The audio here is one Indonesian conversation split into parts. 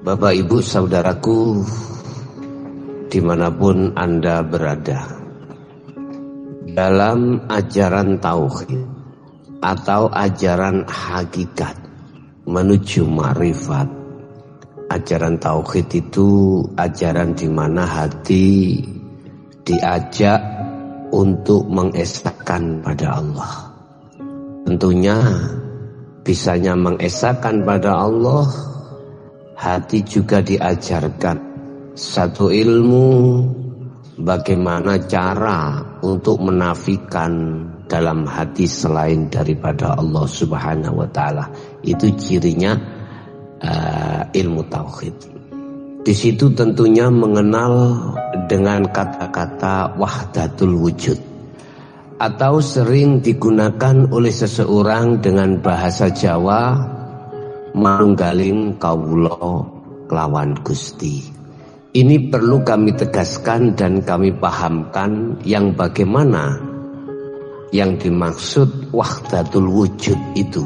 Bapak Ibu saudaraku dimanapun Anda berada, dalam ajaran tauhid atau ajaran hakikat menuju ma'rifat, ajaran tauhid itu ajaran di mana hati diajak untuk mengesahkan pada Allah. Tentunya bisanya mengesahkan pada Allah, hati juga diajarkan satu ilmu bagaimana cara untuk menafikan dalam hati selain daripada Allah Subhanahu wa taala. Itu cirinya ilmu tauhid. Di situ tentunya mengenal dengan kata-kata wahdatul wujud, atau sering digunakan oleh seseorang dengan bahasa Jawa, manunggaling kawula kelawan Gusti. Ini perlu kami tegaskan dan kami pahamkan yang bagaimana yang dimaksud wahdatul wujud itu.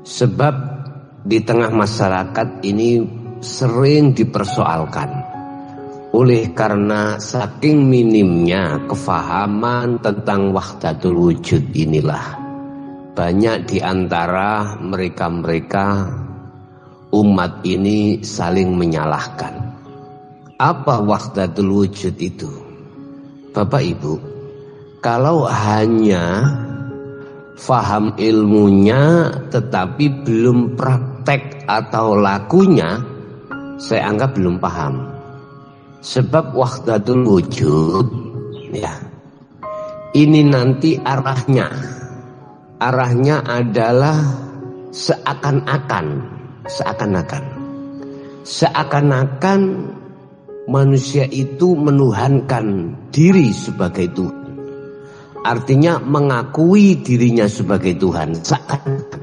Sebab di tengah masyarakat ini sering dipersoalkan. Oleh karena saking minimnya kefahaman tentang wahdatul wujud inilah, banyak di antara mereka-mereka umat ini saling menyalahkan. Apa wahdatul wujud itu? Bapak Ibu, kalau hanya faham ilmunya tetapi belum praktek atau lakunya, saya anggap belum paham. Sebab wahdatul wujud, ya, ini nanti arahnya adalah seakan-akan manusia itu menuhankan diri sebagai Tuhan. Artinya mengakui dirinya sebagai Tuhan, seakan-akan.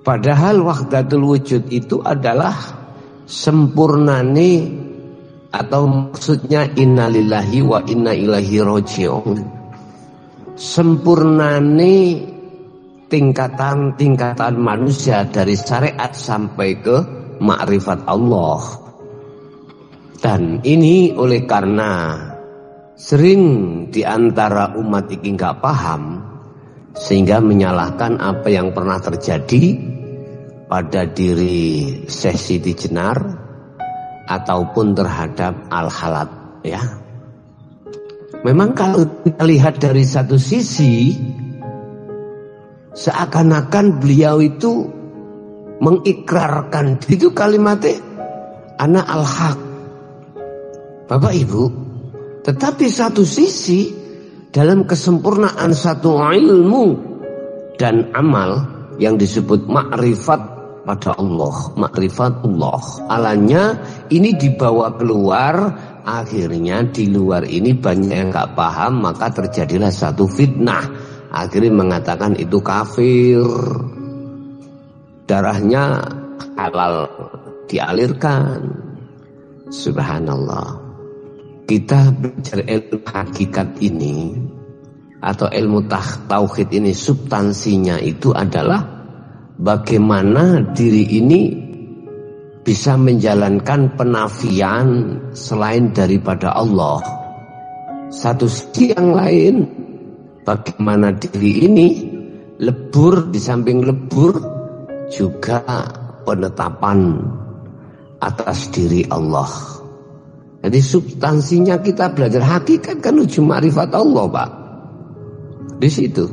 Padahal wahdatul wujud itu adalah sempurnane, atau maksudnya innalillahi wa inna ilaihi raji'un, sempurnane tingkatan-tingkatan manusia dari syariat sampai ke ma'rifat Allah. Dan ini oleh karena sering diantara umat ini nggak paham, sehingga menyalahkan apa yang pernah terjadi pada diri Syekh Siti Jenar ataupun terhadap Al-Halat, ya. Memang kalau kita lihat dari satu sisi, seakan-akan beliau itu mengikrarkan itu kalimatnya ana al-haq, Bapak Ibu. Tetapi satu sisi, dalam kesempurnaan satu ilmu dan amal yang disebut ma'rifat pada Allah, ma'rifatullah, alanya ini dibawa keluar. Akhirnya di luar ini banyak yang gak paham, maka terjadilah satu fitnah. Akhirnya mengatakan itu kafir, darahnya halal dialirkan. Subhanallah. Kita belajar ilmu hakikat ini atau ilmu tauhid ini, substansinya itu adalah bagaimana diri ini bisa menjalankan penafian selain daripada Allah. Satu sisi yang lain, bagaimana diri ini lebur, di samping lebur juga penetapan atas diri Allah. Jadi substansinya kita belajar hakikat kan menuju ma'rifat Allah, Pak. Di situ.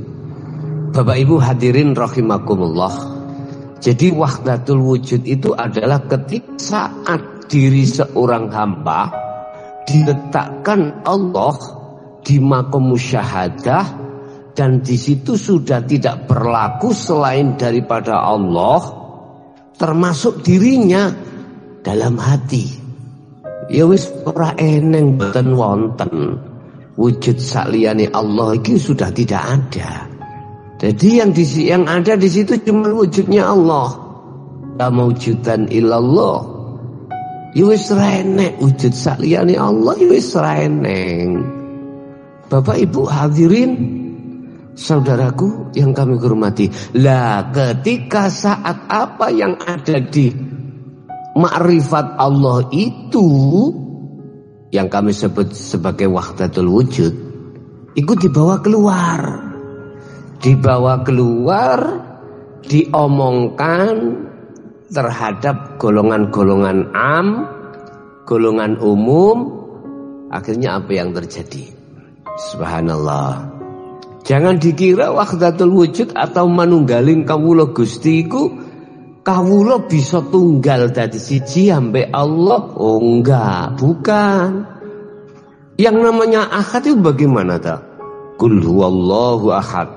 Bapak Ibu hadirin rahimakumullah. Jadi wahdatul wujud itu adalah ketika saat diri seorang hamba diletakkan Allah di maqam musyahadah, dan di situ sudah tidak berlaku selain daripada Allah, termasuk dirinya dalam hati. Ya wis ora eneng boten wonten wujud saliyane Allah iki sudah tidak ada. Jadi yang ada di situ cuma wujudnya Allah. La maujudan illallah. Ya wis ra enek wujud saliyane Allah, ya wis ra eneng. Bapak Ibu hadirin saudaraku yang kami hormati, lah ketika saat apa yang ada di Ma'rifat Allah itu yang kami sebut sebagai wahdatul wujud, itu dibawa keluar, diomongkan terhadap golongan-golongan am, golongan umum. Akhirnya apa yang terjadi? Subhanallah. Jangan dikira wahdatul wujud atau manunggaling kawula Gusti iku kawula bisa tunggal dadi siji ambek Allah. Oh enggak, bukan. Yang namanya ahad itu bagaimana ta? Qul huwallahu ahad.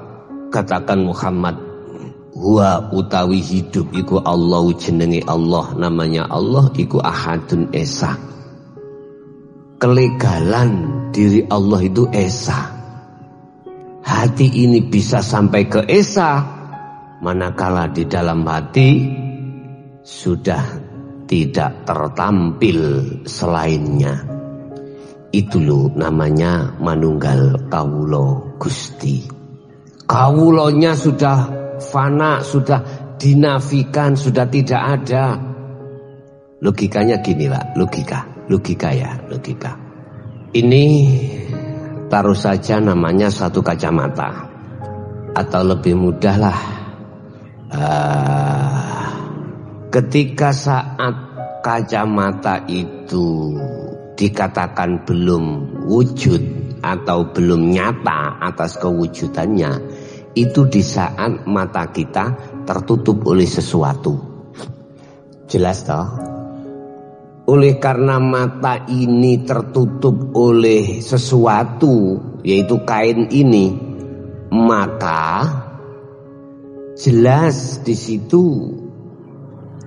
Katakan Muhammad, huwa utawi hidup iku Allah, jenenge Allah, namanya Allah iku ahadun esa. Kelegalan diri Allah itu esa. Hati ini bisa sampai ke esa manakala di dalam hati sudah tidak tertampil selainnya. Itu loh namanya manunggal kawulo Gusti. Kawulonya sudah fana, sudah dinafikan, sudah tidak ada. Logikanya gini lah, logika ya. Ini taruh saja namanya satu kacamata, atau lebih mudah lah, ketika saat kacamata itu dikatakan belum wujud atau belum nyata atas kewujudannya, itu di saat mata kita tertutup oleh sesuatu. Jelas toh? Oleh karena mata ini tertutup oleh sesuatu, yaitu kain ini, maka jelas di situ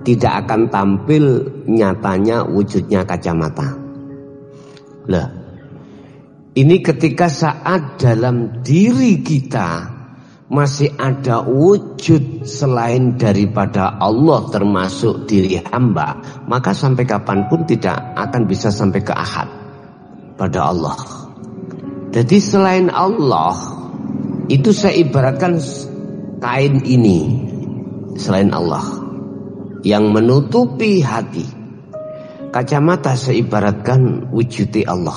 tidak akan tampil nyatanya wujudnya kacamata. Lah, ini ketika saat dalam diri kita masih ada wujud selain daripada Allah, termasuk diri hamba, maka sampai kapanpun tidak akan bisa sampai ke ahad pada Allah. Jadi selain Allah itu saya ibaratkan kain ini, selain Allah yang menutupi hati. Kacamata saya ibaratkan wujudi Allah.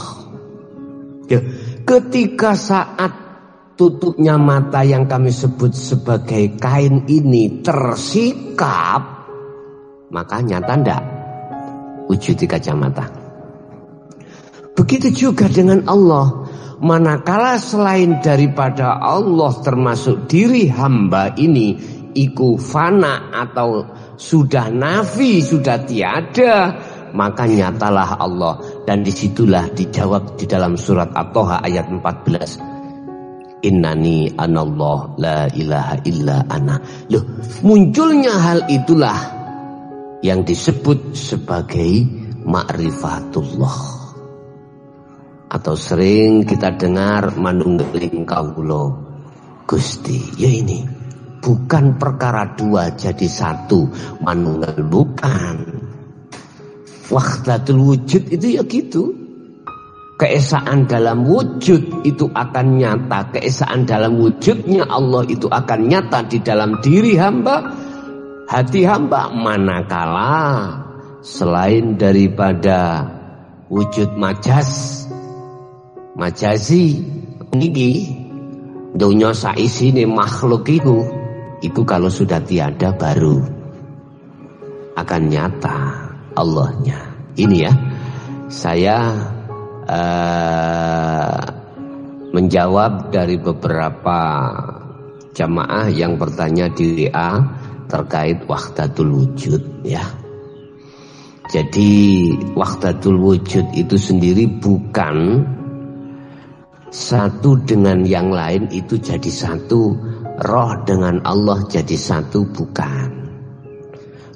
Ya, ketika saat tutupnya mata yang kami sebut sebagai kain ini tersikap, maka nyata ndak wujud di kacamata. Begitu juga dengan Allah. Manakala selain daripada Allah, termasuk diri hamba ini, iku fana atau sudah nafi, sudah tiada, maka nyatalah Allah. Dan disitulah dijawab di dalam surat At-Toha ayat 14. Innani anallah la ilaha illa ana. Loh, munculnya hal itulah yang disebut sebagai ma'rifatullah, atau sering kita dengar manunggaling kawula Gusti. Ya ini bukan perkara dua jadi satu, manunggal bukan. Wahdatul wujud itu ya gitu. Keesaan dalam wujud itu akan nyata. Keesaan dalam wujudnya Allah itu akan nyata di dalam diri hamba, hati hamba. Manakala selain daripada wujud majazi niki dunya saisine makhluk itu kalau sudah tiada baru akan nyata Allahnya. Ini ya, saya menjawab dari beberapa jamaah yang bertanya di WA terkait wahdatul wujud ya. Jadi wahdatul wujud itu sendiri bukan satu dengan yang lain itu jadi satu, roh dengan Allah jadi satu, bukan.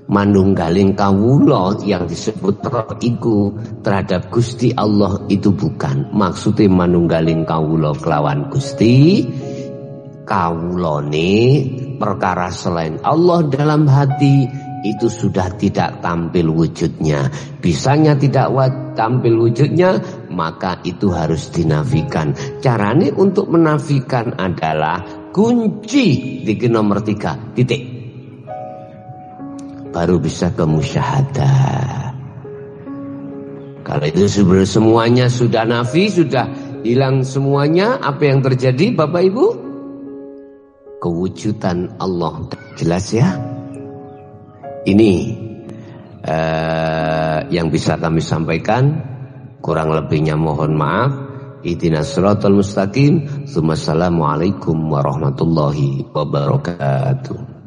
Manunggaling kawula yang disebut roh iku terhadap Gusti Allah itu bukan. Maksudnya manunggaling kawula kelawan Gusti, kawulane perkara selain Allah dalam hati itu sudah tidak tampil wujudnya. Bisanya tidak tampil wujudnya, maka itu harus dinafikan. Caranya untuk menafikan adalah kunci di nomor 3 titik. baru bisa ke musyahadah. Kalau itu semuanya sudah nafi, sudah hilang semuanya, apa yang terjadi Bapak Ibu? Kewujudan Allah. Jelas ya? Ini yang bisa kami sampaikan. Kurang lebihnya mohon maaf. Ihdinas siratal mustaqim. Assalamualaikum warahmatullahi wabarakatuh.